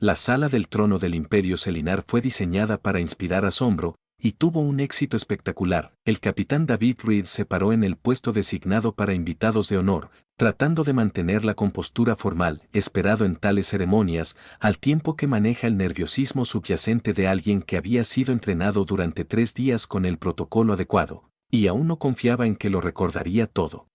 La sala del trono del Imperio Selinar fue diseñada para inspirar asombro, y tuvo un éxito espectacular. El capitán David Reed se paró en el puesto designado para invitados de honor, tratando de mantener la compostura formal esperado en tales ceremonias, al tiempo que maneja el nerviosismo subyacente de alguien que había sido entrenado durante 3 días con el protocolo adecuado, y aún no confiaba en que lo recordaría todo.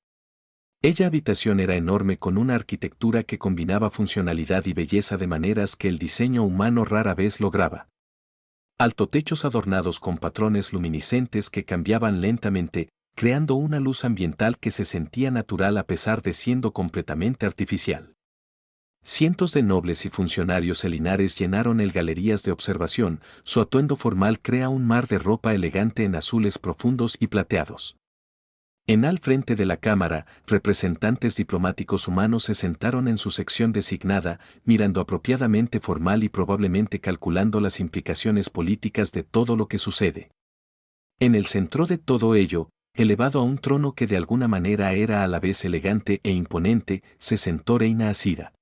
Aquella habitación era enorme con una arquitectura que combinaba funcionalidad y belleza de maneras que el diseño humano rara vez lograba. Altotechos adornados con patrones luminiscentes que cambiaban lentamente, creando una luz ambiental que se sentía natural a pesar de siendo completamente artificial. Cientos de nobles y funcionarios selinares llenaron el galerías de observación, su atuendo formal crea un mar de ropa elegante en azules profundos y plateados. Al frente de la cámara, representantes diplomáticos humanos se sentaron en su sección designada, mirando apropiadamente formal y probablemente calculando las implicaciones políticas de todo lo que sucede. En el centro de todo ello, elevado a un trono que de alguna manera era a la vez elegante e imponente, se sentó Reina Asira.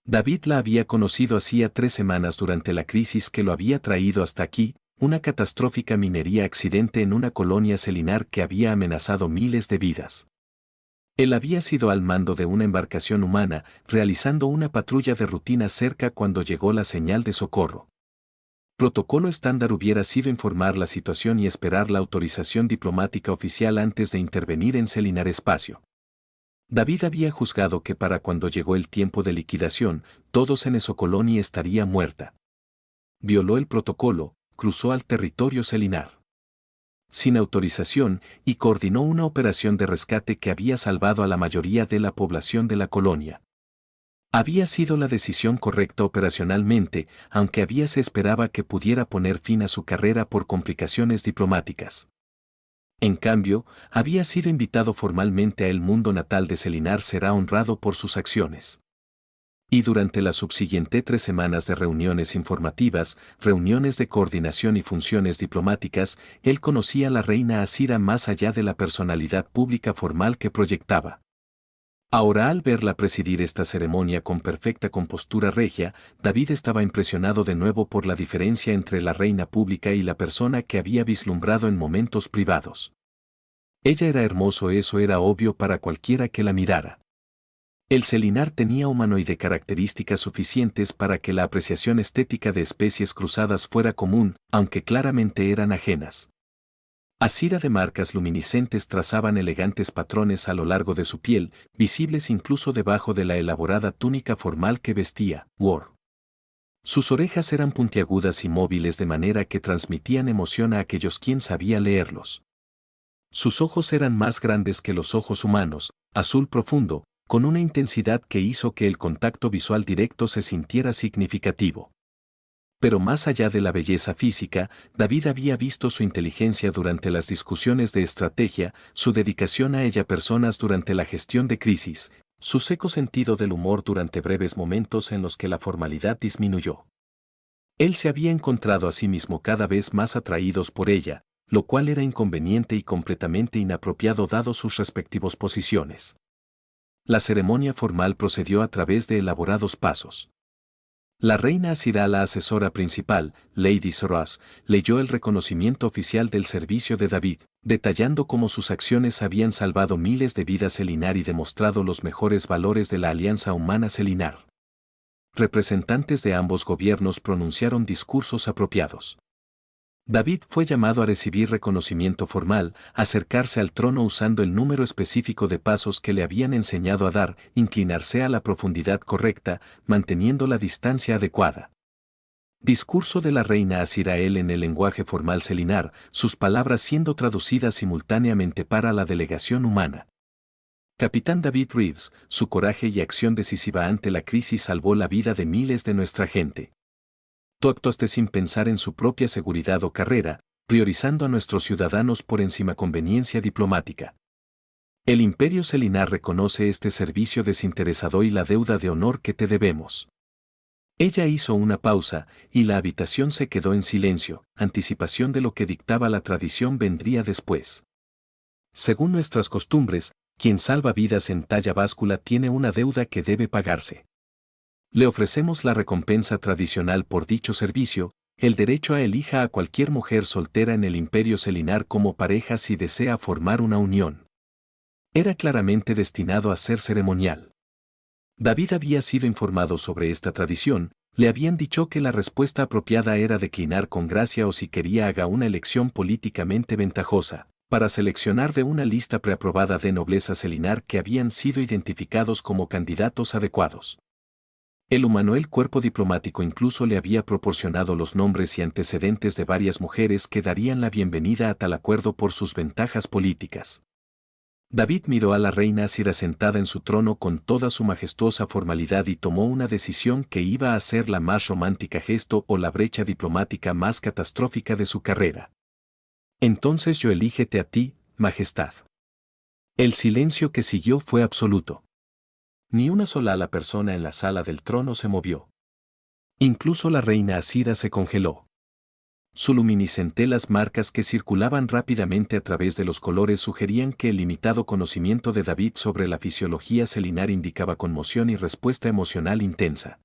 David la había conocido hacía 3 semanas durante la crisis que lo había traído hasta aquí, una catastrófica minería accidente en una colonia selinar que había amenazado miles de vidas. Él había sido al mando de una embarcación humana, realizando una patrulla de rutina cerca cuando llegó la señal de socorro. Protocolo estándar hubiera sido informar la situación y esperar la autorización diplomática oficial antes de intervenir en Selinar Espacio. David había juzgado que para cuando llegó el tiempo de liquidación, todos en Esocolonia estaría muerta. Violó el protocolo, cruzó al territorio selinar sin autorización y coordinó una operación de rescate que había salvado a la mayoría de la población de la colonia. Había sido la decisión correcta operacionalmente, aunque se esperaba que pudiera poner fin a su carrera por complicaciones diplomáticas. En cambio, había sido invitado formalmente a el mundo natal de Selinar será honrado por sus acciones. Y durante las subsiguientes 3 semanas de reuniones informativas, reuniones de coordinación y funciones diplomáticas, él conocía a la reina Asira más allá de la personalidad pública formal que proyectaba. Ahora al verla presidir esta ceremonia con perfecta compostura regia, David estaba impresionado de nuevo por la diferencia entre la reina pública y la persona que había vislumbrado en momentos privados. Ella era hermoso, eso era obvio para cualquiera que la mirara. El Selinar tenía humanoide características suficientes para que la apreciación estética de especies cruzadas fuera común, aunque claramente eran ajenas. Asira de marcas luminiscentes trazaban elegantes patrones a lo largo de su piel, visibles incluso debajo de la elaborada túnica formal que vestía. War. Sus orejas eran puntiagudas y móviles de manera que transmitían emoción a aquellos quien sabía leerlos. Sus ojos eran más grandes que los ojos humanos, azul profundo, con una intensidad que hizo que el contacto visual directo se sintiera significativo. Pero más allá de la belleza física, David había visto su inteligencia durante las discusiones de estrategia, su dedicación a ella personas durante la gestión de crisis, su seco sentido del humor durante breves momentos en los que la formalidad disminuyó. Él se había encontrado a sí mismo cada vez más atraídos por ella, lo cual era inconveniente y completamente inapropiado dado sus respectivas posiciones. La ceremonia formal procedió a través de elaborados pasos. La reina Asira, la asesora principal, Lady Soros, leyó el reconocimiento oficial del servicio de David, detallando cómo sus acciones habían salvado miles de vidas Selinar y demostrado los mejores valores de la Alianza Humana Selinar. Representantes de ambos gobiernos pronunciaron discursos apropiados. David fue llamado a recibir reconocimiento formal, acercarse al trono usando el número específico de pasos que le habían enseñado a dar, inclinarse a la profundidad correcta, manteniendo la distancia adecuada. Discurso de la reina Asirael en el lenguaje formal selinar, sus palabras siendo traducidas simultáneamente para la delegación humana. Capitán David Reeves, su coraje y acción decisiva ante la crisis salvó la vida de miles de nuestra gente. Tú actuaste sin pensar en su propia seguridad o carrera, priorizando a nuestros ciudadanos por encima conveniencia diplomática. El Imperio Selinar reconoce este servicio desinteresado y la deuda de honor que te debemos. Ella hizo una pausa, y la habitación se quedó en silencio, anticipación de lo que dictaba la tradición vendría después. Según nuestras costumbres, quien salva vidas en talla báscula tiene una deuda que debe pagarse. Le ofrecemos la recompensa tradicional por dicho servicio, el derecho a elija a cualquier mujer soltera en el Imperio Selinar como pareja si desea formar una unión. Era claramente destinado a ser ceremonial. David había sido informado sobre esta tradición, le habían dicho que la respuesta apropiada era declinar con gracia o si quería haga una elección políticamente ventajosa, para seleccionar de una lista preaprobada de nobleza selinar que habían sido identificados como candidatos adecuados. El humanoel cuerpo diplomático incluso le había proporcionado los nombres y antecedentes de varias mujeres que darían la bienvenida a tal acuerdo por sus ventajas políticas. David miró a la reina Asira sentada en su trono con toda su majestuosa formalidad y tomó una decisión que iba a ser la más romántica gesto o la brecha diplomática más catastrófica de su carrera. Entonces yo elígete a ti, Majestad. El silencio que siguió fue absoluto. Ni una sola persona en la sala del trono se movió. Incluso la reina Asira se congeló. Su luminiscentelas marcas que circulaban rápidamente a través de los colores sugerían que el limitado conocimiento de David sobre la fisiología selinar indicaba conmoción y respuesta emocional intensa.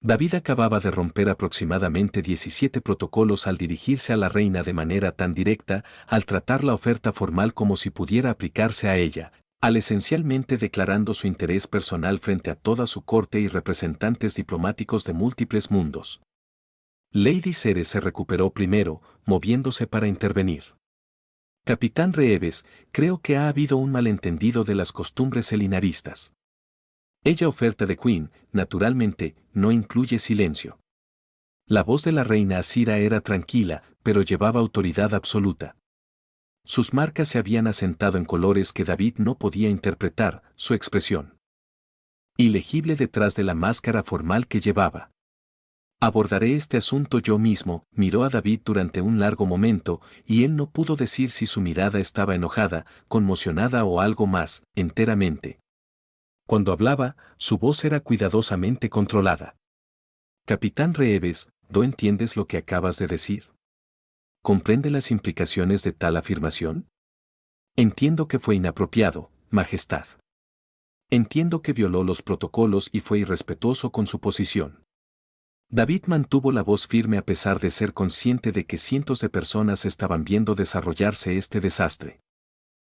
David acababa de romper aproximadamente 17 protocolos al dirigirse a la reina de manera tan directa, al tratar la oferta formal como si pudiera aplicarse a ella, al esencialmente declarando su interés personal frente a toda su corte y representantes diplomáticos de múltiples mundos. Lady Ceres se recuperó primero, moviéndose para intervenir. Capitán Reeves, creo que ha habido un malentendido de las costumbres selinaristas. Ella oferta de Queen, naturalmente, no incluye silencio. La voz de la reina Asira era tranquila, pero llevaba autoridad absoluta. Sus marcas se habían asentado en colores que David no podía interpretar, su expresión ilegible detrás de la máscara formal que llevaba. Abordaré este asunto yo mismo, miró a David durante un largo momento, y él no pudo decir si su mirada estaba enojada, conmocionada o algo más, enteramente. Cuando hablaba, su voz era cuidadosamente controlada. Capitán Reeves, ¿no entiendes lo que acabas de decir? ¿Comprende las implicaciones de tal afirmación? Entiendo que fue inapropiado, Majestad. Entiendo que violó los protocolos y fue irrespetuoso con su posición. David mantuvo la voz firme a pesar de ser consciente de que cientos de personas estaban viendo desarrollarse este desastre.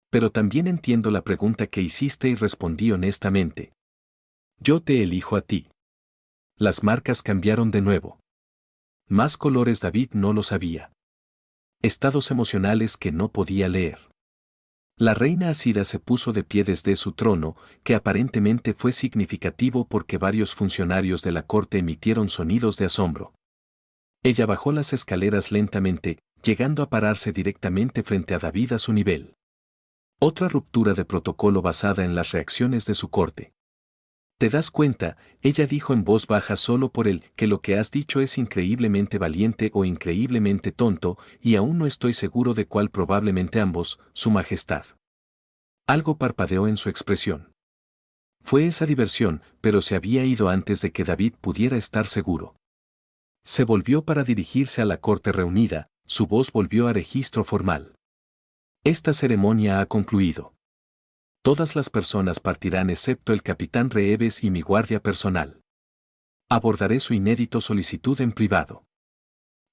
Pero también entiendo la pregunta que hiciste y respondí honestamente. Yo te elijo a ti. Las marcas cambiaron de nuevo. Más colores David no lo sabía. Estados emocionales que no podía leer. La reina Asira se puso de pie desde su trono, que aparentemente fue significativo porque varios funcionarios de la corte emitieron sonidos de asombro. Ella bajó las escaleras lentamente, llegando a pararse directamente frente a David a su nivel. Otra ruptura de protocolo basada en las reacciones de su corte. ¿Te das cuenta? Ella dijo en voz baja solo por el que lo que has dicho es increíblemente valiente o increíblemente tonto, y aún no estoy seguro de cuál probablemente ambos, Su Majestad. Algo parpadeó en su expresión. Fue esa diversión, pero se había ido antes de que David pudiera estar seguro. Se volvió para dirigirse a la corte reunida, su voz volvió a registro formal. Esta ceremonia ha concluido. Todas las personas partirán excepto el capitán Reeves y mi guardia personal. Abordaré su inédito solicitud en privado.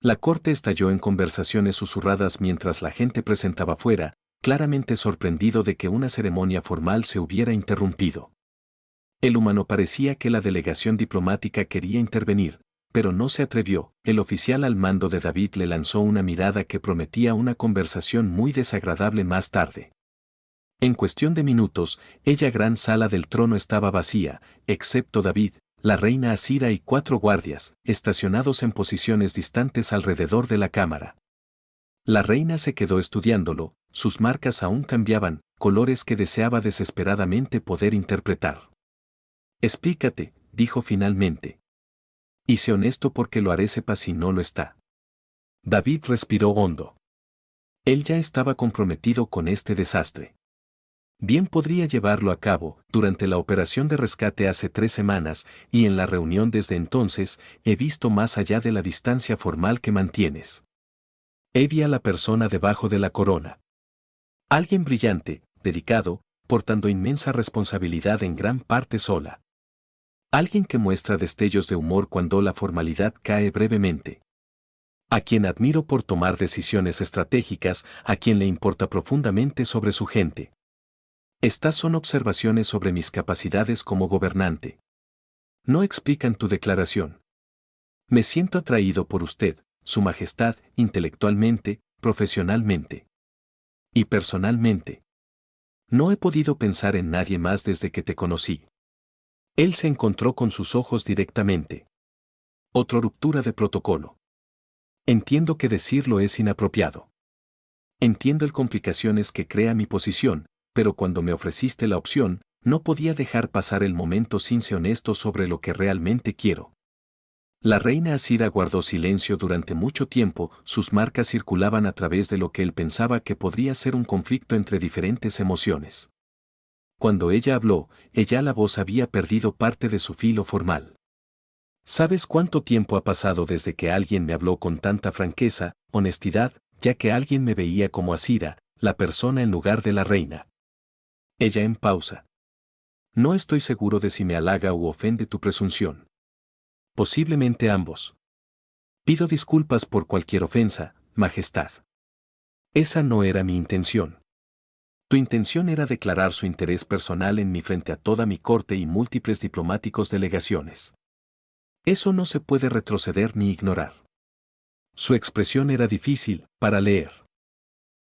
La corte estalló en conversaciones susurradas mientras la gente presentaba fuera, claramente sorprendido de que una ceremonia formal se hubiera interrumpido. El humano parecía que la delegación diplomática quería intervenir, pero no se atrevió. El oficial al mando de David le lanzó una mirada que prometía una conversación muy desagradable más tarde. En cuestión de minutos, ella gran sala del trono estaba vacía, excepto David, la reina Asira y 4 guardias, estacionados en posiciones distantes alrededor de la cámara. La reina se quedó estudiándolo, sus marcas aún cambiaban, colores que deseaba desesperadamente poder interpretar. Explícate, dijo finalmente. Y sé honesto porque lo haré sepa si no lo está. David respiró hondo. Él ya estaba comprometido con este desastre. Bien podría llevarlo a cabo, durante la operación de rescate hace 3 semanas, y en la reunión desde entonces, he visto más allá de la distancia formal que mantienes. Vi a la persona debajo de la corona. Alguien brillante, dedicado, portando inmensa responsabilidad en gran parte sola. Alguien que muestra destellos de humor cuando la formalidad cae brevemente. A quien admiro por tomar decisiones estratégicas, a quien le importa profundamente sobre su gente. Estas son observaciones sobre mis capacidades como gobernante. No explican tu declaración. Me siento atraído por usted, Su Majestad, intelectualmente, profesionalmente. Y personalmente. No he podido pensar en nadie más desde que te conocí. Él se encontró con sus ojos directamente. Otra ruptura de protocolo. Entiendo que decirlo es inapropiado. Entiendo el complicaciones que crea mi posición, pero cuando me ofreciste la opción, no podía dejar pasar el momento sin ser honesto sobre lo que realmente quiero. La reina Asira guardó silencio durante mucho tiempo, sus marcas circulaban a través de lo que él pensaba que podría ser un conflicto entre diferentes emociones. Cuando ella habló, la voz había perdido parte de su filo formal. ¿Sabes cuánto tiempo ha pasado desde que alguien me habló con tanta franqueza, honestidad, ya que alguien me veía como Asira, la persona en lugar de la reina? Ella en pausa. No estoy seguro de si me halaga u ofende tu presunción. Posiblemente ambos. Pido disculpas por cualquier ofensa, Majestad. Esa no era mi intención. Tu intención era declarar su interés personal en mí frente a toda mi corte y múltiples diplomáticos delegaciones. Eso no se puede retroceder ni ignorar. Su expresión era difícil para leer.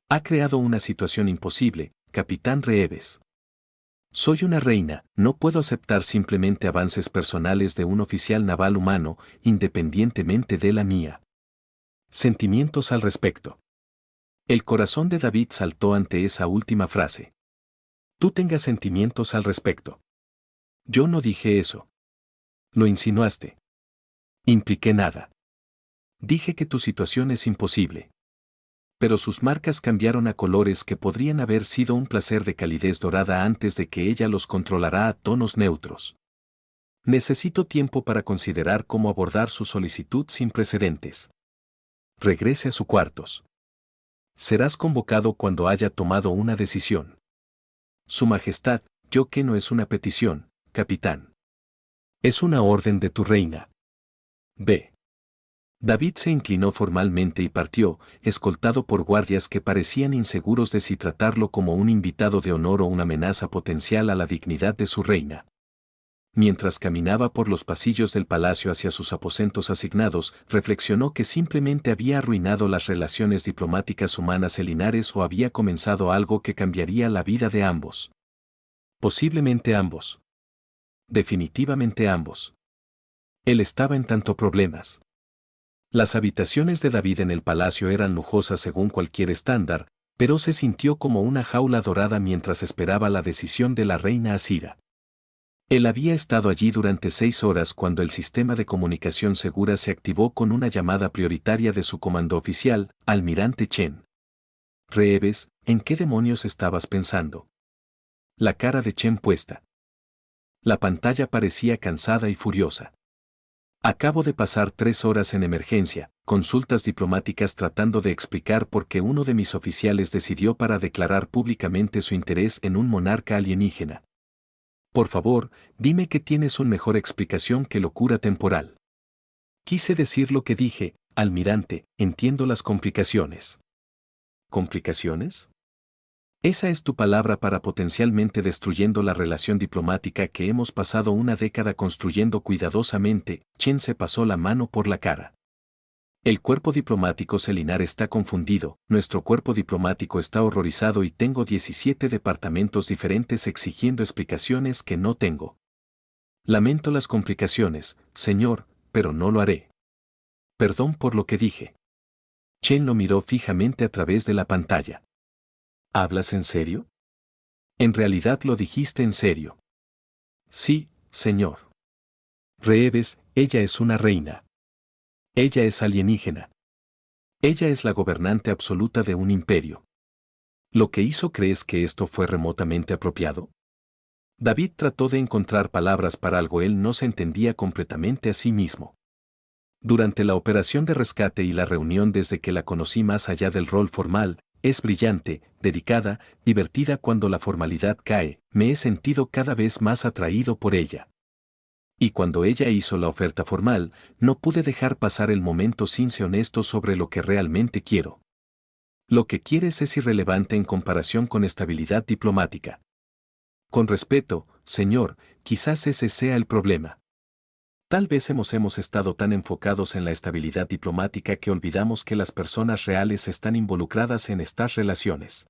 Ha creado una situación imposible, Capitán Reeves. Soy una reina, no puedo aceptar simplemente avances personales de un oficial naval humano, independientemente de la mía. Sentimientos al respecto. El corazón de David saltó ante esa última frase. Tú tengas sentimientos al respecto. Yo no dije eso. Lo insinuaste. Impliqué nada. Dije que tu situación es imposible. Pero sus marcas cambiaron a colores que podrían haber sido un placer de calidez dorada antes de que ella los controlara a tonos neutros. Necesito tiempo para considerar cómo abordar su solicitud sin precedentes. Regrese a su cuartos. Serás convocado cuando haya tomado una decisión. Su Majestad, yo que no es una petición, capitán. Es una orden de tu reina. Ve. David se inclinó formalmente y partió, escoltado por guardias que parecían inseguros de si tratarlo como un invitado de honor o una amenaza potencial a la dignidad de su reina. Mientras caminaba por los pasillos del palacio hacia sus aposentos asignados, reflexionó que simplemente había arruinado las relaciones diplomáticas humanas en Linares o había comenzado algo que cambiaría la vida de ambos. Posiblemente ambos. Definitivamente ambos. Él estaba en tanto problemas. Las habitaciones de David en el palacio eran lujosas según cualquier estándar, pero se sintió como una jaula dorada mientras esperaba la decisión de la reina Asira. Él había estado allí durante 6 horas cuando el sistema de comunicación segura se activó con una llamada prioritaria de su comando oficial, Almirante Chen. Reeves, ¿en qué demonios estabas pensando? La cara de Chen puesta. La pantalla parecía cansada y furiosa. Acabo de pasar 3 horas en emergencia, consultas diplomáticas tratando de explicar por qué uno de mis oficiales decidió para declarar públicamente su interés en un monarca alienígena. Por favor, dime que tienes una mejor explicación que locura temporal. Quise decir lo que dije, almirante, entiendo las complicaciones. ¿Complicaciones? Esa es tu palabra para potencialmente destruyendo la relación diplomática que hemos pasado una década construyendo cuidadosamente. Chen se pasó la mano por la cara. El cuerpo diplomático Selinar está confundido, nuestro cuerpo diplomático está horrorizado y tengo 17 departamentos diferentes exigiendo explicaciones que no tengo. Lamento las complicaciones, señor, pero no lo haré. Perdón por lo que dije. Chen lo miró fijamente a través de la pantalla. ¿Hablas en serio? En realidad lo dijiste en serio. Sí, señor. Reeves, ella es una reina. Ella es alienígena. Ella es la gobernante absoluta de un imperio. ¿Lo que hizo crees que esto fue remotamente apropiado? David trató de encontrar palabras para algo él no se entendía completamente a sí mismo. Durante la operación de rescate y la reunión desde que la conocí más allá del rol formal, es brillante, dedicada, divertida cuando la formalidad cae, me he sentido cada vez más atraído por ella. Y cuando ella hizo la oferta formal, no pude dejar pasar el momento sin ser honesto sobre lo que realmente quiero. Lo que quieres es irrelevante en comparación con estabilidad diplomática. Con respeto, señor, quizás ese sea el problema. Tal vez hemos estado tan enfocados en la estabilidad diplomática que olvidamos que las personas reales están involucradas en estas relaciones.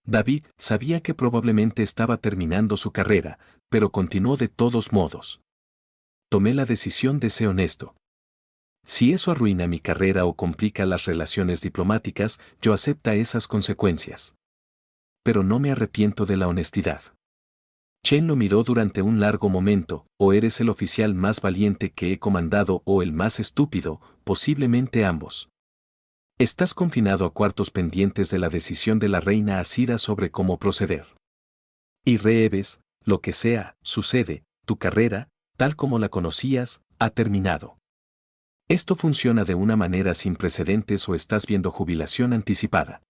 David sabía que probablemente estaba terminando su carrera, pero continuó de todos modos. Tomé la decisión de ser honesto. Si eso arruina mi carrera o complica las relaciones diplomáticas, yo acepto esas consecuencias. Pero no me arrepiento de la honestidad. Chen lo miró durante un largo momento, o eres el oficial más valiente que he comandado o el más estúpido, posiblemente ambos. Estás confinado a cuartos pendientes de la decisión de la reina Asira sobre cómo proceder. Y Reeves, lo que sea, sucede, tu carrera, tal como la conocías, ha terminado. Esto funciona de una manera sin precedentes o estás viendo jubilación anticipada.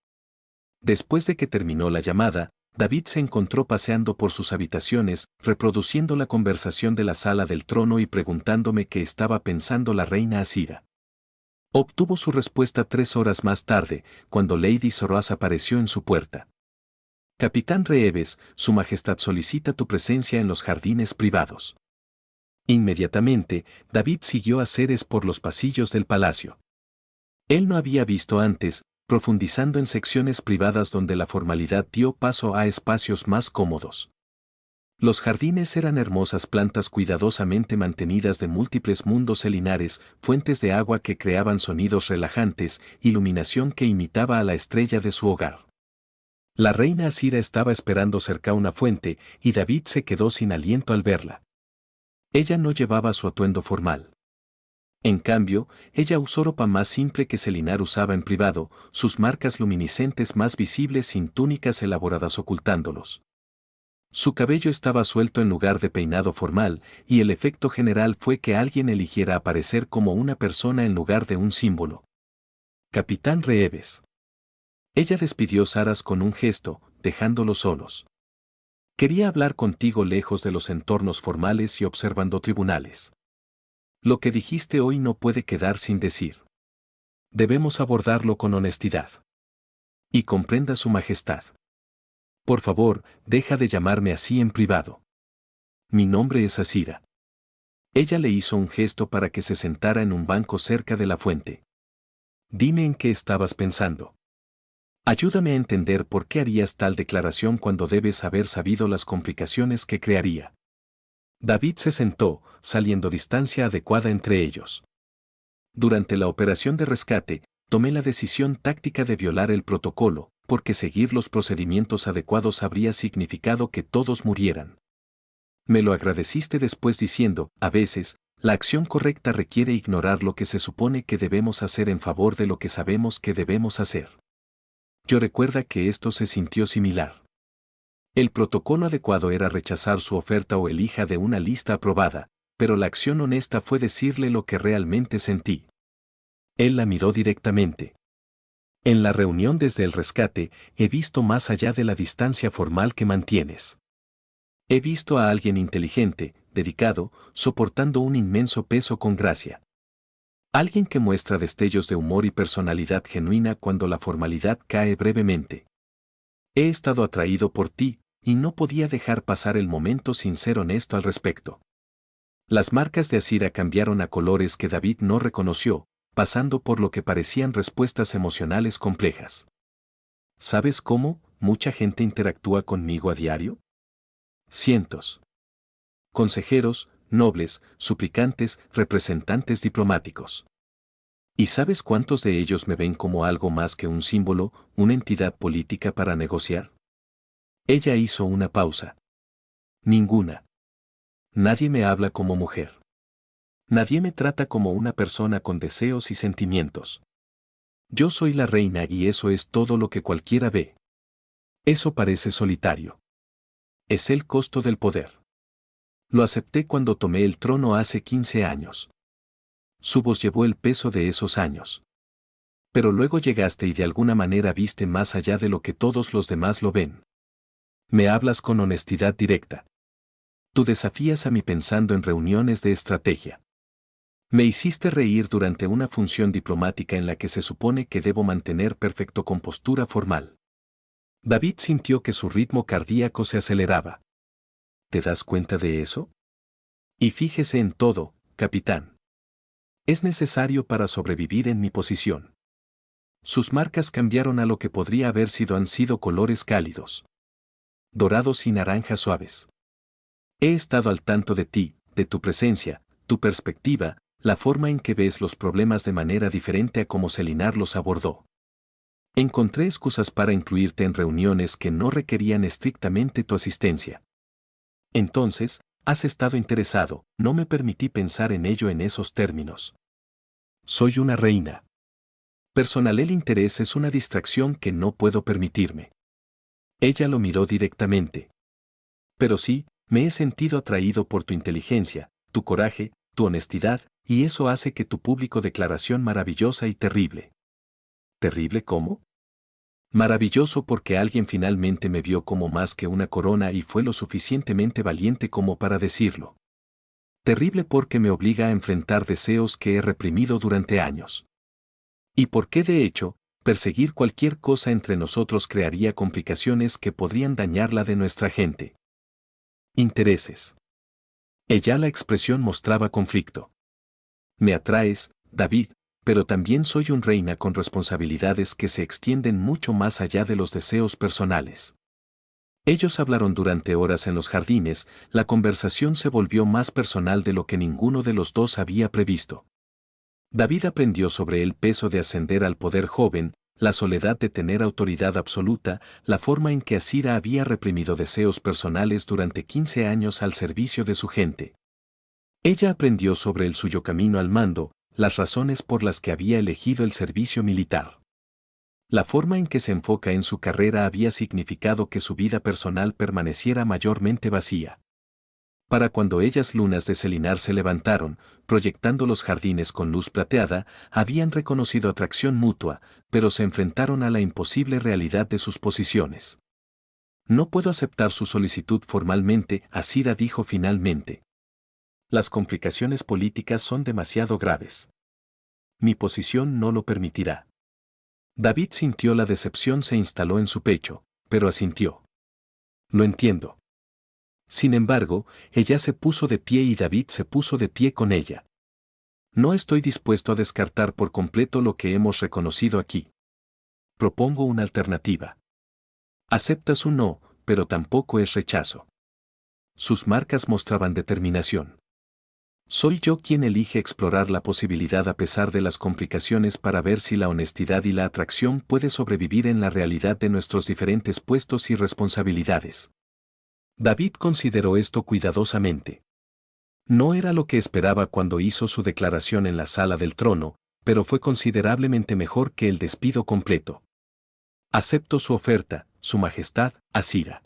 Después de que terminó la llamada, David se encontró paseando por sus habitaciones, reproduciendo la conversación de la sala del trono y preguntándome qué estaba pensando la reina Asira. Obtuvo su respuesta 3 horas más tarde, cuando Lady Soraz apareció en su puerta. Capitán Reeves, Su Majestad solicita tu presencia en los jardines privados. Inmediatamente, David siguió a Ceres por los pasillos del palacio. Él no había visto antes, profundizando en secciones privadas donde la formalidad dio paso a espacios más cómodos. Los jardines eran hermosas plantas cuidadosamente mantenidas de múltiples mundos celinares, fuentes de agua que creaban sonidos relajantes, iluminación que imitaba a la estrella de su hogar. La reina Asira estaba esperando cerca a una fuente, y David se quedó sin aliento al verla. Ella no llevaba su atuendo formal. En cambio, ella usó ropa más simple que Selinar usaba en privado, sus marcas luminiscentes más visibles sin túnicas elaboradas ocultándolos. Su cabello estaba suelto en lugar de peinado formal, y el efecto general fue que alguien eligiera aparecer como una persona en lugar de un símbolo. Capitán Reeves. Ella despidió a Saras con un gesto, dejándolos solos. Quería hablar contigo lejos de los entornos formales y observando tribunales. Lo que dijiste hoy no puede quedar sin decir. Debemos abordarlo con honestidad. Y comprenda su majestad. Por favor, deja de llamarme así en privado. Mi nombre es Asira. Ella le hizo un gesto para que se sentara en un banco cerca de la fuente. Dime en qué estabas pensando. Ayúdame a entender por qué harías tal declaración cuando debes haber sabido las complicaciones que crearía. David se sentó, saliendo distancia adecuada entre ellos. Durante la operación de rescate, tomé la decisión táctica de violar el protocolo, porque seguir los procedimientos adecuados habría significado que todos murieran. Me lo agradeciste después diciendo, a veces, la acción correcta requiere ignorar lo que se supone que debemos hacer en favor de lo que sabemos que debemos hacer. Yo recuerda que esto se sintió similar. El protocolo adecuado era rechazar su oferta o elija de una lista aprobada, pero la acción honesta fue decirle lo que realmente sentí. Él la miró directamente. En la reunión desde el rescate, he visto más allá de la distancia formal que mantienes. He visto a alguien inteligente, dedicado, soportando un inmenso peso con gracia. Alguien que muestra destellos de humor y personalidad genuina cuando la formalidad cae brevemente. He estado atraído por ti, y no podía dejar pasar el momento sin ser honesto al respecto. Las marcas de Asira cambiaron a colores que David no reconoció, pasando por lo que parecían respuestas emocionales complejas. ¿Sabes cómo mucha gente interactúa conmigo a diario? Cientos. Consejeros, nobles, suplicantes, representantes diplomáticos. ¿Y sabes cuántos de ellos me ven como algo más que un símbolo, una entidad política para negociar? Ella hizo una pausa. Ninguna. Nadie me habla como mujer. Nadie me trata como una persona con deseos y sentimientos. Yo soy la reina y eso es todo lo que cualquiera ve. Eso parece solitario. Es el costo del poder. Lo acepté cuando tomé el trono hace 15 años. Su voz llevó el peso de esos años. Pero luego llegaste y de alguna manera viste más allá de lo que todos los demás lo ven. Me hablas con honestidad directa. Tú desafías a mí pensando en reuniones de estrategia. Me hiciste reír durante una función diplomática en la que se supone que debo mantener perfecto compostura formal. David sintió que su ritmo cardíaco se aceleraba. ¿Te das cuenta de eso? Y fíjese en todo, capitán. Es necesario para sobrevivir en mi posición. Sus marcas cambiaron a lo que podría haber sido han sido colores cálidos. Dorados y naranjas suaves. He estado al tanto de ti, de tu presencia, tu perspectiva, la forma en que ves los problemas de manera diferente a como Selinar los abordó. Encontré excusas para incluirte en reuniones que no requerían estrictamente tu asistencia. Entonces, has estado interesado, no me permití pensar en ello en esos términos. Soy una reina. Personal, el interés es una distracción que no puedo permitirme. Ella lo miró directamente. Pero sí, me he sentido atraído por tu inteligencia, tu coraje, tu honestidad, y eso hace que tu público declaración maravillosa y terrible. ¿Terrible cómo? Maravilloso porque alguien finalmente me vio como más que una corona y fue lo suficientemente valiente como para decirlo. Terrible porque me obliga a enfrentar deseos que he reprimido durante años. Y porque de hecho, perseguir cualquier cosa entre nosotros crearía complicaciones que podrían dañar la de nuestra gente. Intereses. Ella la expresión mostraba conflicto. Me atraes, David, pero también soy un reina con responsabilidades que se extienden mucho más allá de los deseos personales. Ellos hablaron durante horas en los jardines, la conversación se volvió más personal de lo que ninguno de los dos había previsto. David aprendió sobre el peso de ascender al poder joven, la soledad de tener autoridad absoluta, la forma en que Asira había reprimido deseos personales durante 15 años al servicio de su gente. Ella aprendió sobre el suyo camino al mando, las razones por las que había elegido el servicio militar. La forma en que se enfoca en su carrera había significado que su vida personal permaneciera mayormente vacía. Para cuando ellas lunas de Selinar se levantaron, proyectando los jardines con luz plateada, habían reconocido atracción mutua, pero se enfrentaron a la imposible realidad de sus posiciones. No puedo aceptar su solicitud formalmente, Asira dijo finalmente. Las complicaciones políticas son demasiado graves. Mi posición no lo permitirá. David sintió la decepción se instaló en su pecho, pero asintió. Lo entiendo. Sin embargo, ella se puso de pie y David se puso de pie con ella. No estoy dispuesto a descartar por completo lo que hemos reconocido aquí. Propongo una alternativa. Acepta su no, pero tampoco es rechazo. Sus marcas mostraban determinación. Soy yo quien elige explorar la posibilidad a pesar de las complicaciones para ver si la honestidad y la atracción puede sobrevivir en la realidad de nuestros diferentes puestos y responsabilidades. David consideró esto cuidadosamente. No era lo que esperaba cuando hizo su declaración en la sala del trono, pero fue considerablemente mejor que el despido completo. Acepto su oferta, Su Majestad, Asira.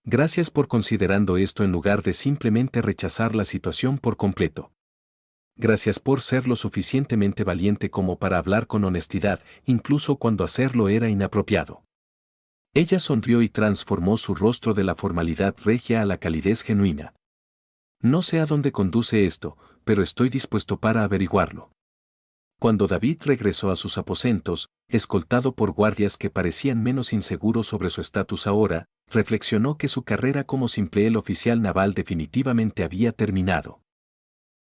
Gracias por considerando esto en lugar de simplemente rechazar la situación por completo. Gracias por ser lo suficientemente valiente como para hablar con honestidad, incluso cuando hacerlo era inapropiado. Ella sonrió y transformó su rostro de la formalidad regia a la calidez genuina. No sé a dónde conduce esto, pero estoy dispuesto para averiguarlo. Cuando David regresó a sus aposentos, escoltado por guardias que parecían menos inseguros sobre su estatus ahora, reflexionó que su carrera como simple el oficial naval definitivamente había terminado.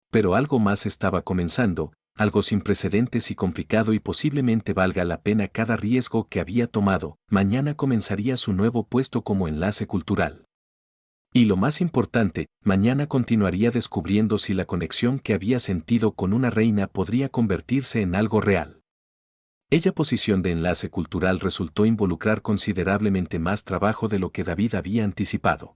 Pero algo más estaba comenzando, algo sin precedentes y complicado y posiblemente valga la pena cada riesgo que había tomado. Mañana comenzaría su nuevo puesto como enlace cultural. Y lo más importante, mañana continuaría descubriendo si la conexión que había sentido con una reina podría convertirse en algo real. Ella posición de enlace cultural resultó involucrar considerablemente más trabajo de lo que David había anticipado.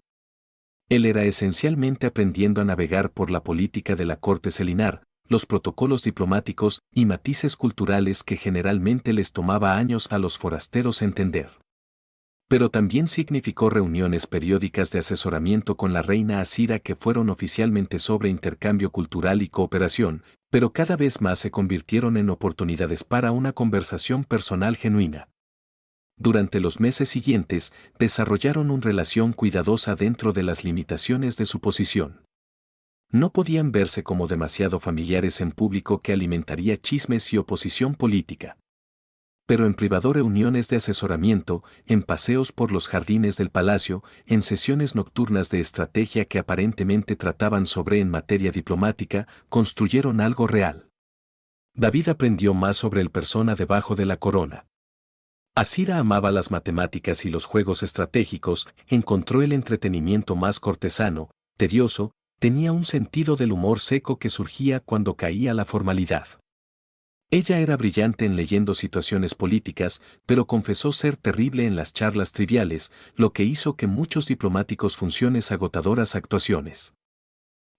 Él era esencialmente aprendiendo a navegar por la política de la corte selinar, los protocolos diplomáticos y matices culturales que generalmente les tomaba años a los forasteros entender. Pero también significó reuniones periódicas de asesoramiento con la reina Asira que fueron oficialmente sobre intercambio cultural y cooperación, pero cada vez más se convirtieron en oportunidades para una conversación personal genuina. Durante los meses siguientes, desarrollaron una relación cuidadosa dentro de las limitaciones de su posición. No podían verse como demasiado familiares en público que alimentaría chismes y oposición política. Pero en privado reuniones de asesoramiento, en paseos por los jardines del palacio, en sesiones nocturnas de estrategia que aparentemente trataban sobre en materia diplomática, construyeron algo real. David aprendió más sobre el persona debajo de la corona. Asira amaba las matemáticas y los juegos estratégicos, encontró el entretenimiento más cortesano, tedioso, tenía un sentido del humor seco que surgía cuando caía la formalidad. Ella era brillante en leyendo situaciones políticas, pero confesó ser terrible en las charlas triviales, lo que hizo que muchos diplomáticos funciones agotadoras actuaciones.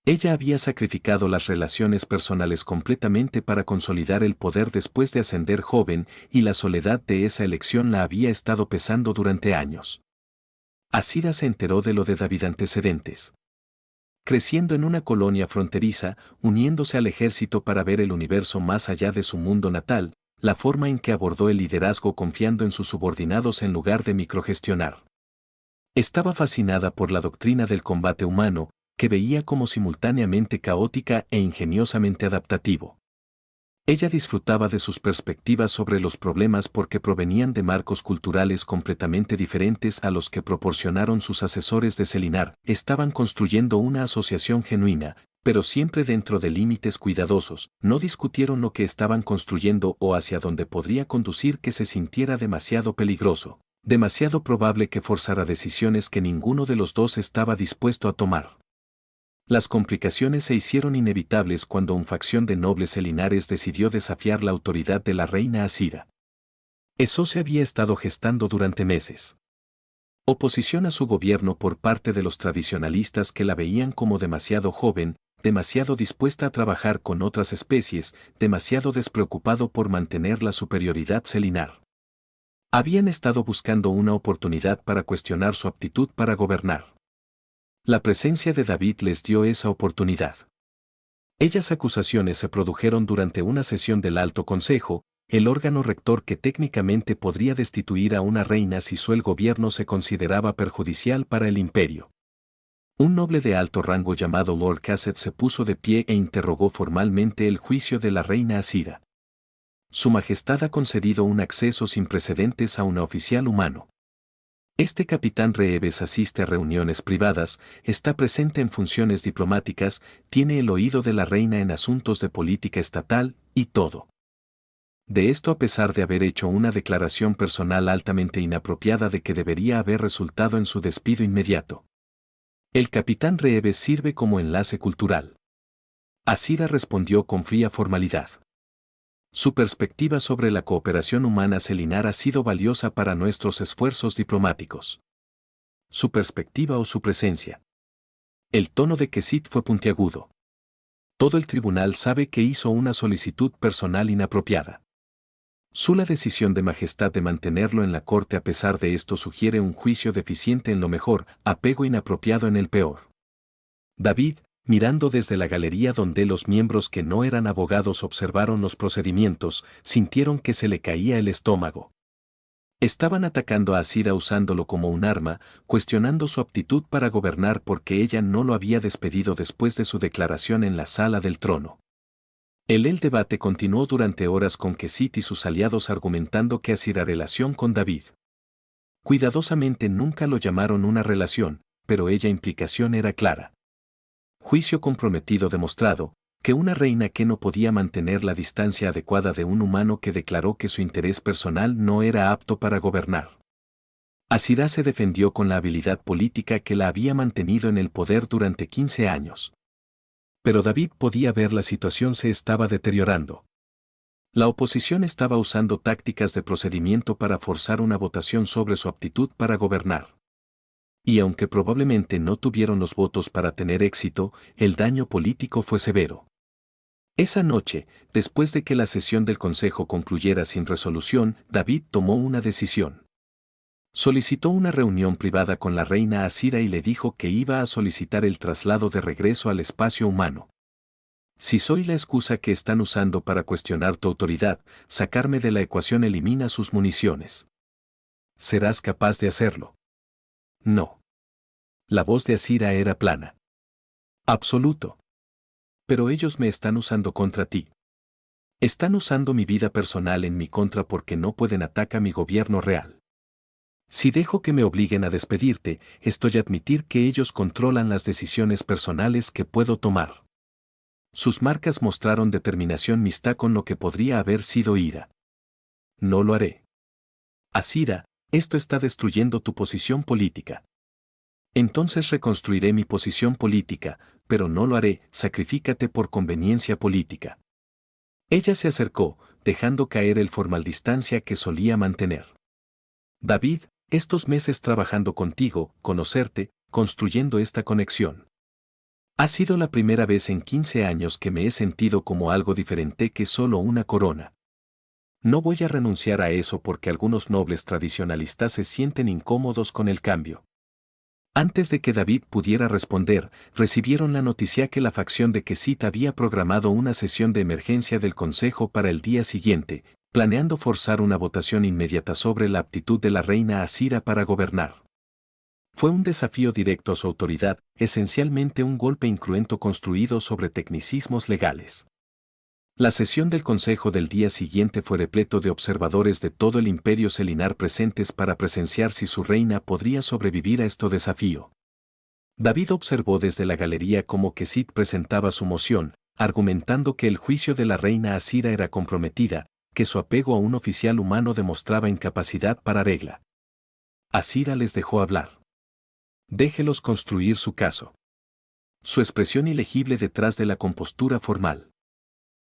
Ella había sacrificado las relaciones personales completamente para consolidar el poder después de ascender joven, y la soledad de esa elección la había estado pesando durante años. Asira se enteró de lo de David antecedentes. Creciendo en una colonia fronteriza, uniéndose al ejército para ver el universo más allá de su mundo natal, la forma en que abordó el liderazgo confiando en sus subordinados en lugar de microgestionar. Estaba fascinada por la doctrina del combate humano, que veía como simultáneamente caótica e ingeniosamente adaptativo. Ella disfrutaba de sus perspectivas sobre los problemas porque provenían de marcos culturales completamente diferentes a los que proporcionaron sus asesores de Selinar. Estaban construyendo una asociación genuina, pero siempre dentro de límites cuidadosos. No discutieron lo que estaban construyendo o hacia dónde podría conducir que se sintiera demasiado peligroso, demasiado probable que forzara decisiones que ninguno de los dos estaba dispuesto a tomar. Las complicaciones se hicieron inevitables cuando una facción de nobles selinares decidió desafiar la autoridad de la reina Asira. Eso se había estado gestando durante meses. Oposición a su gobierno por parte de los tradicionalistas que la veían como demasiado joven, demasiado dispuesta a trabajar con otras especies, demasiado despreocupado por mantener la superioridad selinar. Habían estado buscando una oportunidad para cuestionar su aptitud para gobernar. La presencia de David les dio esa oportunidad. Ellas acusaciones se produjeron durante una sesión del Alto Consejo, el órgano rector que técnicamente podría destituir a una reina si el gobierno se consideraba perjudicial para el imperio. Un noble de alto rango llamado Lord Cassett se puso de pie e interrogó formalmente el juicio de la reina Asira. Su Majestad ha concedido un acceso sin precedentes a un oficial humano. Este capitán Reeves asiste a reuniones privadas, está presente en funciones diplomáticas, tiene el oído de la reina en asuntos de política estatal, y todo. De esto a pesar de haber hecho una declaración personal altamente inapropiada de que debería haber resultado en su despido inmediato. El capitán Reeves sirve como enlace cultural. Asira respondió con fría formalidad. Su perspectiva sobre la cooperación humana selinar ha sido valiosa para nuestros esfuerzos diplomáticos. Su perspectiva o su presencia. El tono de Quesit fue puntiagudo. Todo el tribunal sabe que hizo una solicitud personal inapropiada. La decisión de Majestad de mantenerlo en la corte a pesar de esto sugiere un juicio deficiente en lo mejor, apego inapropiado en el peor. David, mirando desde la galería donde los miembros que no eran abogados observaron los procedimientos, sintieron que se le caía el estómago. Estaban atacando a Asira usándolo como un arma, cuestionando su aptitud para gobernar porque ella no lo había despedido después de su declaración en la sala del trono. El debate continuó durante horas con Quesit y sus aliados argumentando que Asira relación con David. Cuidadosamente nunca lo llamaron una relación, pero ella implicación era clara. Juicio comprometido demostrado, que una reina que no podía mantener la distancia adecuada de un humano que declaró que su interés personal no era apto para gobernar. Asira se defendió con la habilidad política que la había mantenido en el poder durante 15 años. Pero David podía ver la situación se estaba deteriorando. La oposición estaba usando tácticas de procedimiento para forzar una votación sobre su aptitud para gobernar. Y aunque probablemente no tuvieron los votos para tener éxito, el daño político fue severo. Esa noche, después de que la sesión del Consejo concluyera sin resolución, David tomó una decisión. Solicitó una reunión privada con la reina Asira y le dijo que iba a solicitar el traslado de regreso al espacio humano. Si soy la excusa que están usando para cuestionar tu autoridad, sacarme de la ecuación elimina sus municiones. ¿Serás capaz de hacerlo? No. La voz de Asira era plana. Absoluto. Pero ellos me están usando contra ti. Están usando mi vida personal en mi contra porque no pueden atacar mi gobierno real. Si dejo que me obliguen a despedirte, estoy a admitir que ellos controlan las decisiones personales que puedo tomar. Sus marcas mostraron determinación mixta con lo que podría haber sido ira. No lo haré. Asira, esto está destruyendo tu posición política. Entonces reconstruiré mi posición política, pero no lo haré, sacrifícate por conveniencia política. Ella se acercó, dejando caer el formal distancia que solía mantener. David, estos meses trabajando contigo, conocerte, construyendo esta conexión. Ha sido la primera vez en 15 años que me he sentido como algo diferente que solo una corona. No voy a renunciar a eso porque algunos nobles tradicionalistas se sienten incómodos con el cambio. Antes de que David pudiera responder, recibieron la noticia que la facción de Kesit había programado una sesión de emergencia del Consejo para el día siguiente, planeando forzar una votación inmediata sobre la aptitud de la reina Asira para gobernar. Fue un desafío directo a su autoridad, esencialmente un golpe incruento construido sobre tecnicismos legales. La sesión del Consejo del día siguiente fue repleto de observadores de todo el imperio selinar presentes para presenciar si su reina podría sobrevivir a este desafío. David observó desde la galería cómo Kesit presentaba su moción, argumentando que el juicio de la reina Asira era comprometida, que su apego a un oficial humano demostraba incapacidad para regla. Asira les dejó hablar. Déjelos construir su caso. Su expresión ilegible detrás de la compostura formal.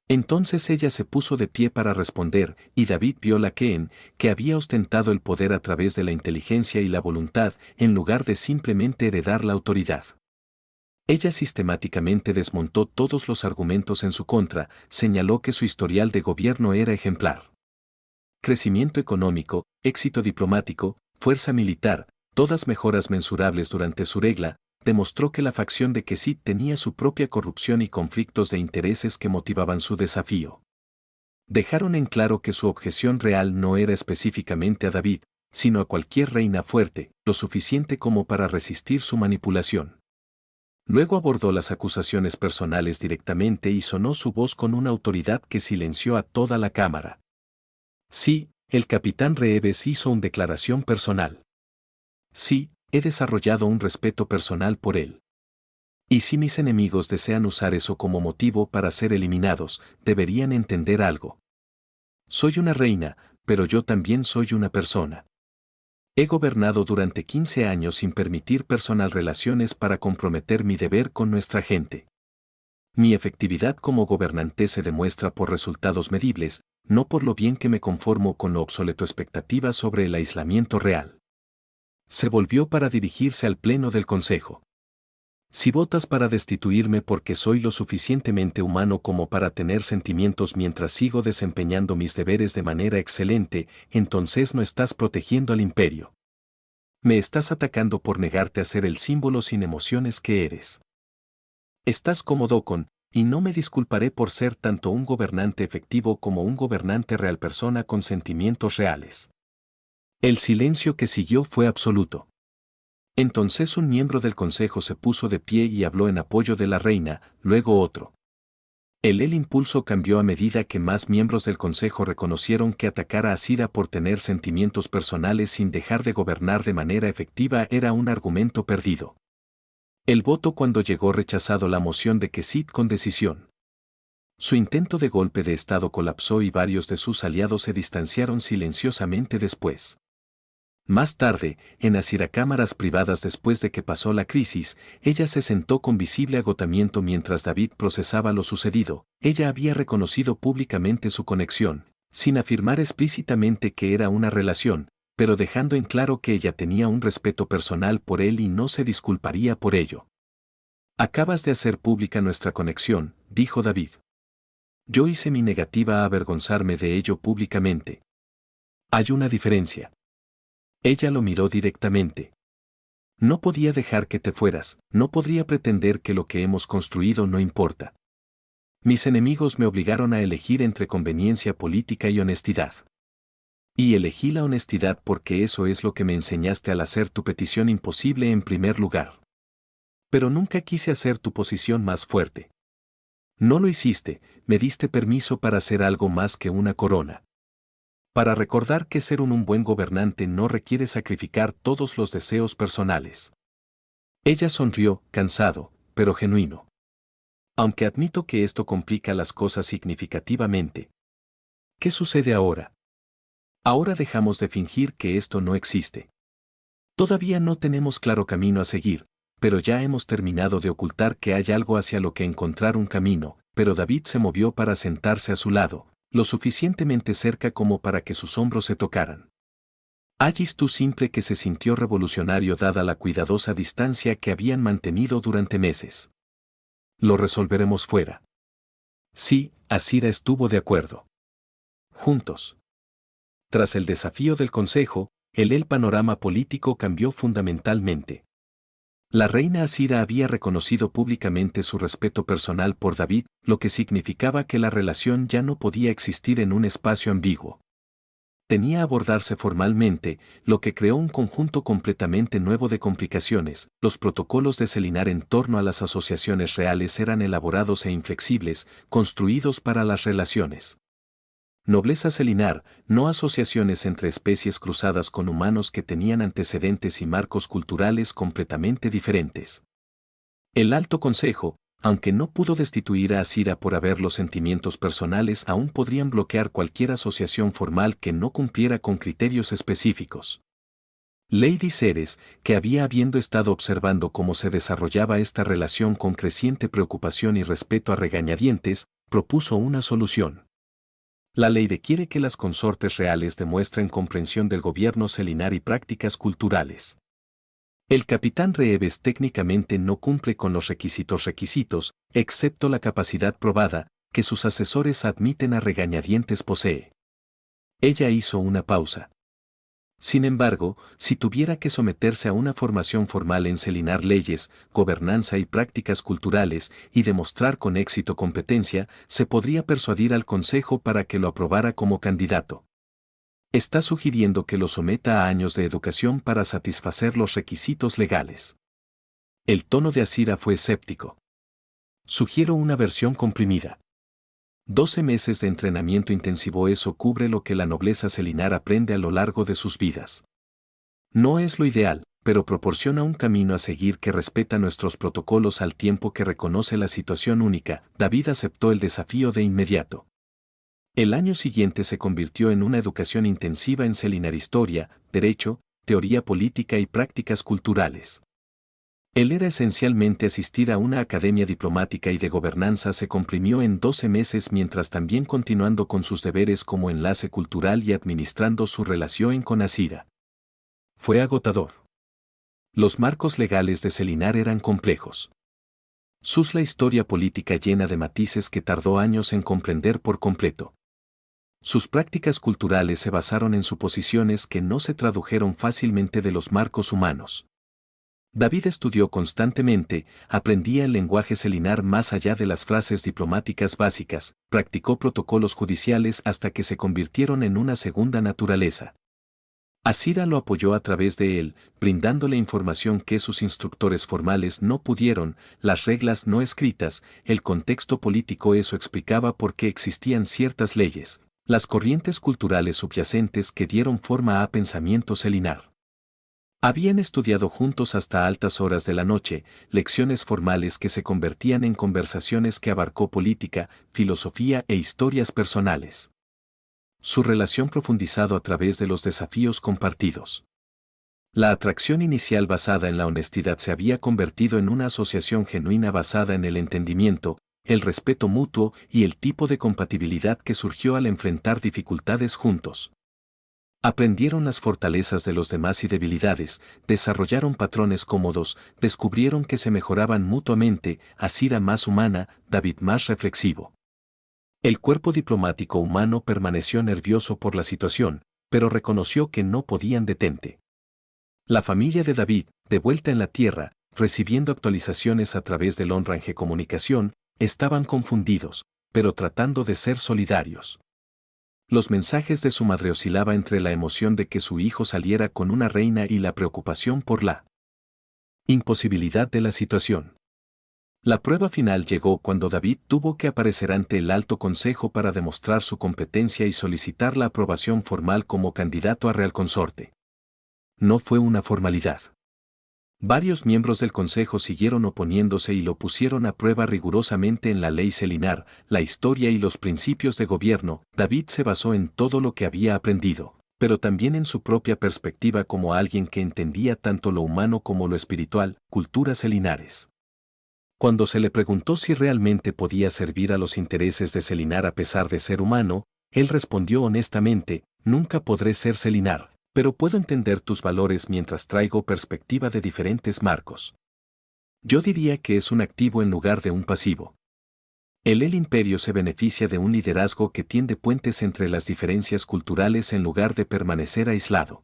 Entonces ella se puso de pie para responder, y David vio la que había ostentado el poder a través de la inteligencia y la voluntad, en lugar de simplemente heredar la autoridad. Ella sistemáticamente desmontó todos los argumentos en su contra, señaló que su historial de gobierno era ejemplar. Crecimiento económico, éxito diplomático, fuerza militar, todas mejoras mensurables durante su regla, demostró que la facción de Kesit tenía su propia corrupción y conflictos de intereses que motivaban su desafío. Dejaron en claro que su objeción real no era específicamente a David, sino a cualquier reina fuerte, lo suficiente como para resistir su manipulación. Luego abordó las acusaciones personales directamente y sonó su voz con una autoridad que silenció a toda la cámara. Sí, el capitán Reeves hizo una declaración personal. Sí, he desarrollado un respeto personal por él. Y si mis enemigos desean usar eso como motivo para ser eliminados, deberían entender algo. Soy una reina, pero yo también soy una persona. He gobernado durante 15 años sin permitir personal relaciones para comprometer mi deber con nuestra gente. Mi efectividad como gobernante se demuestra por resultados medibles, no por lo bien que me conformo con lo obsoleto expectativas sobre el aislamiento real. Se volvió para dirigirse al pleno del Consejo. Si votas para destituirme porque soy lo suficientemente humano como para tener sentimientos mientras sigo desempeñando mis deberes de manera excelente, entonces no estás protegiendo al imperio. Me estás atacando por negarte a ser el símbolo sin emociones que eres. Estás cómodo con, y no me disculparé por ser tanto un gobernante efectivo como un gobernante real persona con sentimientos reales. El silencio que siguió fue absoluto. Entonces un miembro del consejo se puso de pie y habló en apoyo de la reina, luego otro. El impulso cambió a medida que más miembros del consejo reconocieron que atacar a Asira por tener sentimientos personales sin dejar de gobernar de manera efectiva era un argumento perdido. El voto cuando llegó rechazado la moción de Kesit con decisión. Su intento de golpe de Estado colapsó y varios de sus aliados se distanciaron silenciosamente después. Más tarde, en las cámaras privadas después de que pasó la crisis, ella se sentó con visible agotamiento mientras David procesaba lo sucedido. Ella había reconocido públicamente su conexión, sin afirmar explícitamente que era una relación, pero dejando en claro que ella tenía un respeto personal por él y no se disculparía por ello. Acabas de hacer pública nuestra conexión, dijo David. Yo hice mi negativa a avergonzarme de ello públicamente. Hay una diferencia. Ella lo miró directamente. No podía dejar que te fueras, no podría pretender que lo que hemos construido no importa. Mis enemigos me obligaron a elegir entre conveniencia política y honestidad. Y elegí la honestidad porque eso es lo que me enseñaste al hacer tu petición imposible en primer lugar. Pero nunca quise hacer tu posición más fuerte. No lo hiciste, me diste permiso para hacer algo más que una corona. Para recordar que ser un buen gobernante no requiere sacrificar todos los deseos personales. Ella sonrió, cansado, pero genuino. Aunque admito que esto complica las cosas significativamente. ¿Qué sucede ahora? Ahora dejamos de fingir que esto no existe. Todavía no tenemos claro camino a seguir, pero ya hemos terminado de ocultar que hay algo hacia lo que encontrar un camino, pero David se movió para sentarse a su lado, lo suficientemente cerca como para que sus hombros se tocaran. Allí tú simple que se sintió revolucionario dada la cuidadosa distancia que habían mantenido durante meses. Lo resolveremos fuera. Sí, Asira estuvo de acuerdo. Juntos. Tras el desafío del Consejo, el panorama político cambió fundamentalmente. La reina Asira había reconocido públicamente su respeto personal por David, lo que significaba que la relación ya no podía existir en un espacio ambiguo. Tenía abordarse formalmente, lo que creó un conjunto completamente nuevo de complicaciones. Los protocolos de Selinar en torno a las asociaciones reales eran elaborados e inflexibles, construidos para las relaciones. Nobleza Selinar, no asociaciones entre especies cruzadas con humanos que tenían antecedentes y marcos culturales completamente diferentes. El Alto Consejo, aunque no pudo destituir a Asira por haber los sentimientos personales, aún podrían bloquear cualquier asociación formal que no cumpliera con criterios específicos. Lady Ceres, que había habiendo estado observando cómo se desarrollaba esta relación con creciente preocupación y respeto a regañadientes, propuso una solución. La ley requiere que las consortes reales demuestren comprensión del gobierno selinar y prácticas culturales. El capitán Reeves técnicamente no cumple con los requisitos, excepto la capacidad probada, que sus asesores admiten a regañadientes posee. Ella hizo una pausa. Sin embargo, si tuviera que someterse a una formación formal en Selinar leyes, gobernanza y prácticas culturales, y demostrar con éxito competencia, se podría persuadir al Consejo para que lo aprobara como candidato. Está sugiriendo que lo someta a años de educación para satisfacer los requisitos legales. El tono de Asira fue escéptico. Sugiero una versión comprimida. 12 meses de entrenamiento intensivo, eso cubre lo que la nobleza selinar aprende a lo largo de sus vidas. No es lo ideal, pero proporciona un camino a seguir que respeta nuestros protocolos al tiempo que reconoce la situación única. David aceptó el desafío de inmediato. El año siguiente se convirtió en una educación intensiva en Selinar historia, derecho, teoría política y prácticas culturales. Él era esencialmente asistir a una academia diplomática y de gobernanza se comprimió en 12 meses mientras también continuando con sus deberes como enlace cultural y administrando su relación con Asira. Fue agotador. Los marcos legales de Selinar eran complejos. La historia política llena de matices que tardó años en comprender por completo. Sus prácticas culturales se basaron en suposiciones que no se tradujeron fácilmente de los marcos humanos. David estudió constantemente, aprendía el lenguaje selinar más allá de las frases diplomáticas básicas, practicó protocolos judiciales hasta que se convirtieron en una segunda naturaleza. Asira lo apoyó a través de él, brindándole información que sus instructores formales no pudieron, las reglas no escritas, el contexto político. Eso explicaba por qué existían ciertas leyes, las corrientes culturales subyacentes que dieron forma a pensamiento selinar. Habían estudiado juntos hasta altas horas de la noche, lecciones formales que se convertían en conversaciones que abarcó política, filosofía e historias personales. Su relación profundizado a través de los desafíos compartidos. La atracción inicial basada en la honestidad se había convertido en una asociación genuina basada en el entendimiento, el respeto mutuo y el tipo de compatibilidad que surgió al enfrentar dificultades juntos. Aprendieron las fortalezas de los demás y debilidades, desarrollaron patrones cómodos, descubrieron que se mejoraban mutuamente, Asira más humana, David más reflexivo. El cuerpo diplomático humano permaneció nervioso por la situación, pero reconoció que no podían detente. La familia de David, de vuelta en la tierra, recibiendo actualizaciones a través del Onrange Comunicación, estaban confundidos, pero tratando de ser solidarios. Los mensajes de su madre oscilaba entre la emoción de que su hijo saliera con una reina y la preocupación por la imposibilidad de la situación. La prueba final llegó cuando David tuvo que aparecer ante el Alto Consejo para demostrar su competencia y solicitar la aprobación formal como candidato a Real Consorte. No fue una formalidad. Varios miembros del Consejo siguieron oponiéndose y lo pusieron a prueba rigurosamente en la ley Selinar, la historia y los principios de gobierno. David se basó en todo lo que había aprendido, pero también en su propia perspectiva como alguien que entendía tanto lo humano como lo espiritual, culturas selinares. Cuando se le preguntó si realmente podía servir a los intereses de Selinar a pesar de ser humano, él respondió honestamente: nunca podré ser Selinar, pero puedo entender tus valores mientras traigo perspectiva de diferentes marcos. Yo diría que es un activo en lugar de un pasivo. El imperio se beneficia de un liderazgo que tiende puentes entre las diferencias culturales en lugar de permanecer aislado.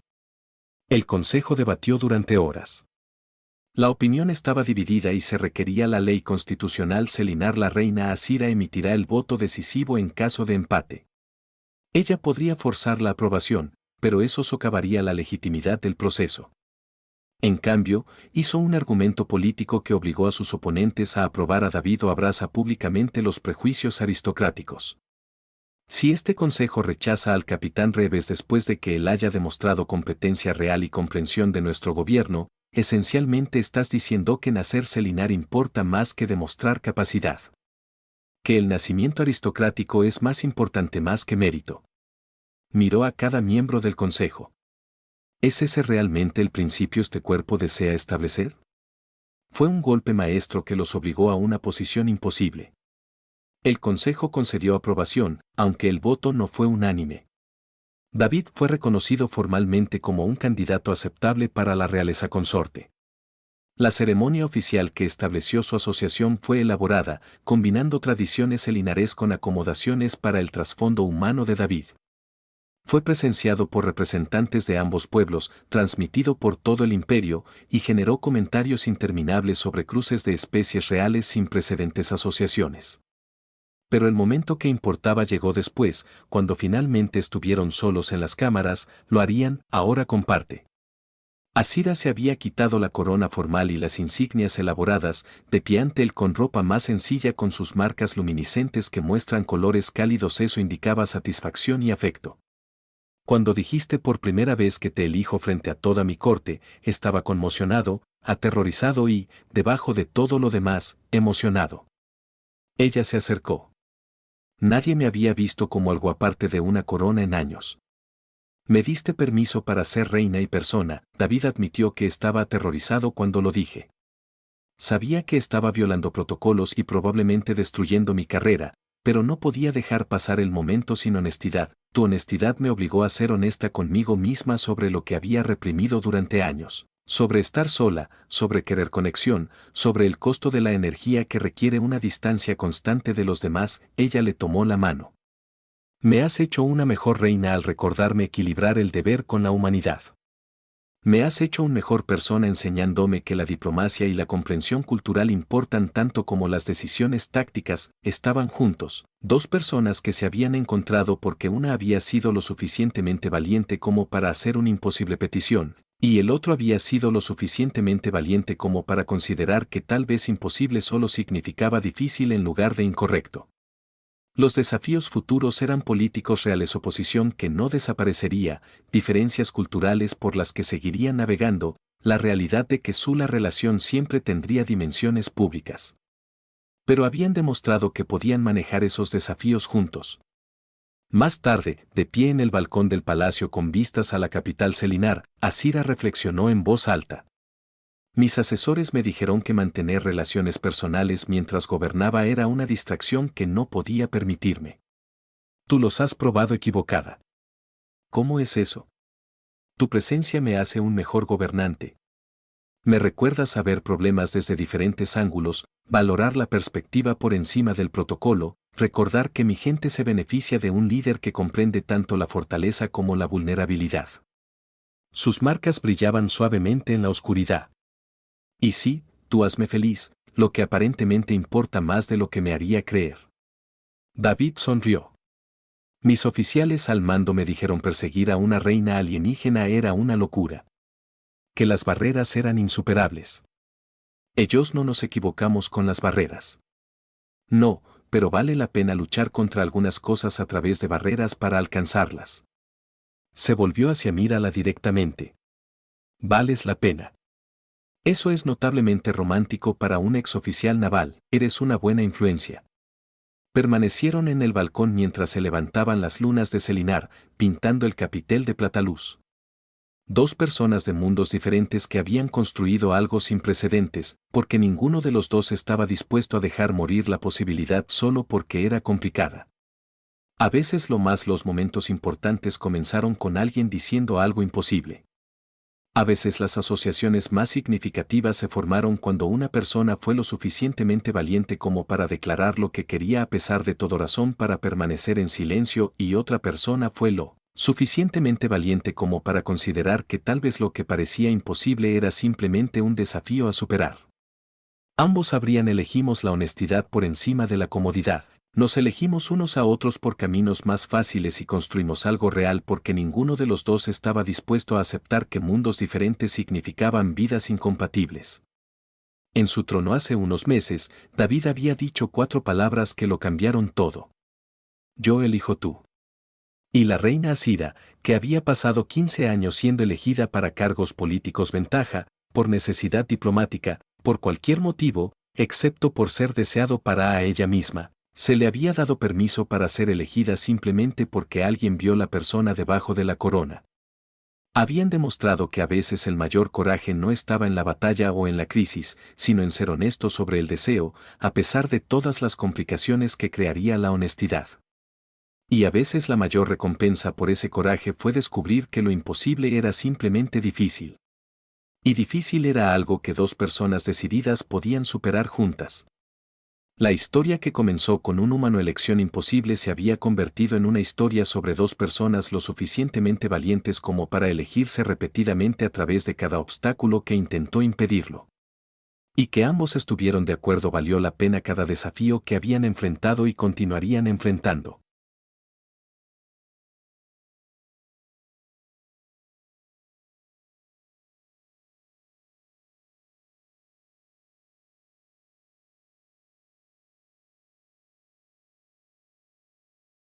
El consejo debatió durante horas. La opinión estaba dividida y se requería la ley constitucional Selinar. La reina Asira emitirá el voto decisivo en caso de empate. Ella podría forzar la aprobación, pero eso socavaría la legitimidad del proceso. En cambio, hizo un argumento político que obligó a sus oponentes a aprobar a David o abraza públicamente los prejuicios aristocráticos. Si este consejo rechaza al capitán Reves después de que él haya demostrado competencia real y comprensión de nuestro gobierno, esencialmente estás diciendo que nacer Selinar importa más que demostrar capacidad. Que el nacimiento aristocrático es más importante más que mérito. Miró a cada miembro del consejo. ¿Es ese realmente el principio este cuerpo desea establecer? Fue un golpe maestro que los obligó a una posición imposible. El consejo concedió aprobación, aunque el voto no fue unánime. David fue reconocido formalmente como un candidato aceptable para la realeza consorte. La ceremonia oficial que estableció su asociación fue elaborada, combinando tradiciones selinares con acomodaciones para el trasfondo humano de David. Fue presenciado por representantes de ambos pueblos, transmitido por todo el imperio, y generó comentarios interminables sobre cruces de especies reales sin precedentes asociaciones. Pero el momento que importaba llegó después, cuando finalmente estuvieron solos en las cámaras. Lo harían, ahora comparte. Asira se había quitado la corona formal y las insignias elaboradas, de pie ante él con ropa más sencilla con sus marcas luminiscentes que muestran colores cálidos. Eso indicaba satisfacción y afecto. Cuando dijiste por primera vez que te elijo frente a toda mi corte, estaba conmocionado, aterrorizado y, debajo de todo lo demás, emocionado. Ella se acercó. Nadie me había visto como algo aparte de una corona en años. Me diste permiso para ser reina y persona. David admitió que estaba aterrorizado cuando lo dije. Sabía que estaba violando protocolos y probablemente destruyendo mi carrera, pero no podía dejar pasar el momento sin honestidad. Tu honestidad me obligó a ser honesta conmigo misma sobre lo que había reprimido durante años, sobre estar sola, sobre querer conexión, sobre el costo de la energía que requiere una distancia constante de los demás. Ella le tomó la mano. Me has hecho una mejor reina al recordarme equilibrar el deber con la humanidad. Me has hecho una mejor persona enseñándome que la diplomacia y la comprensión cultural importan tanto como las decisiones tácticas. Estaban juntos, dos personas que se habían encontrado porque una había sido lo suficientemente valiente como para hacer una imposible petición, y el otro había sido lo suficientemente valiente como para considerar que tal vez imposible solo significaba difícil en lugar de incorrecto. Los desafíos futuros eran políticos reales, oposición que no desaparecería, diferencias culturales por las que seguirían navegando, la realidad de que la relación siempre tendría dimensiones públicas. Pero habían demostrado que podían manejar esos desafíos juntos. Más tarde, de pie en el balcón del palacio con vistas a la capital Selinar, Asira reflexionó en voz alta. Mis asesores me dijeron que mantener relaciones personales mientras gobernaba era una distracción que no podía permitirme. Tú los has probado equivocada. ¿Cómo es eso? Tu presencia me hace un mejor gobernante. Me recuerdas ver problemas desde diferentes ángulos, valorar la perspectiva por encima del protocolo, recordar que mi gente se beneficia de un líder que comprende tanto la fortaleza como la vulnerabilidad. Sus marcas brillaban suavemente en la oscuridad. Y sí, tú hazme feliz, lo que aparentemente importa más de lo que me haría creer. David sonrió. Mis oficiales al mando me dijeron perseguir a una reina alienígena era una locura. Que las barreras eran insuperables. Ellos no nos equivocamos con las barreras. No, pero vale la pena luchar contra algunas cosas a través de barreras para alcanzarlas. Se volvió hacia Mírala directamente. Vales la pena. Eso es notablemente romántico para un exoficial naval, eres una buena influencia. Permanecieron en el balcón mientras se levantaban las lunas de Selinar, pintando el capitel de Plataluz. Dos personas de mundos diferentes que habían construido algo sin precedentes, porque ninguno de los dos estaba dispuesto a dejar morir la posibilidad solo porque era complicada. A veces los momentos importantes comenzaron con alguien diciendo algo imposible. A veces las asociaciones más significativas se formaron cuando una persona fue lo suficientemente valiente como para declarar lo que quería a pesar de toda razón para permanecer en silencio y otra persona fue lo suficientemente valiente como para considerar que tal vez lo que parecía imposible era simplemente un desafío a superar. Ambos elegimos la honestidad por encima de la comodidad. Nos elegimos unos a otros por caminos más fáciles y construimos algo real porque ninguno de los dos estaba dispuesto a aceptar que mundos diferentes significaban vidas incompatibles. En su trono hace unos meses, David había dicho 4 palabras que lo cambiaron todo. Yo elijo tú. Y la reina Asira, que había pasado 15 años siendo elegida para cargos políticos ventaja, por necesidad diplomática, por cualquier motivo, excepto por ser deseado para ella misma. Se le había dado permiso para ser elegida simplemente porque alguien vio la persona debajo de la corona. Habían demostrado que a veces el mayor coraje no estaba en la batalla o en la crisis, sino en ser honesto sobre el deseo, a pesar de todas las complicaciones que crearía la honestidad. Y a veces la mayor recompensa por ese coraje fue descubrir que lo imposible era simplemente difícil. Y difícil era algo que dos personas decididas podían superar juntas. La historia que comenzó con un humano elección imposible se había convertido en una historia sobre dos personas lo suficientemente valientes como para elegirse repetidamente a través de cada obstáculo que intentó impedirlo. Y que ambos estuvieron de acuerdo valió la pena cada desafío que habían enfrentado y continuarían enfrentando.